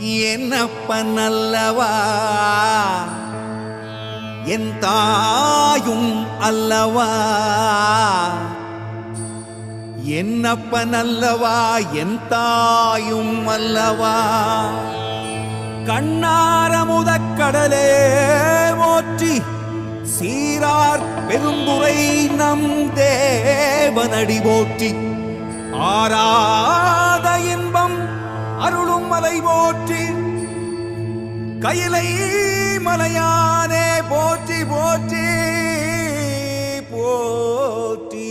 என்னப்பன் அல்லவா என் தாயும் அல்லவா என்னப்பன் அல்லவா என் தாயும் அல்லவா கண்ணாரமுதக் கடலே போற்றி சீரார் பெருந்துரை நம் தேவனடி போற்றி ஆராத இன்பம் அருளும் மலை போற்றி கையிலை மலையானே போற்றி போற்றி போற்றி.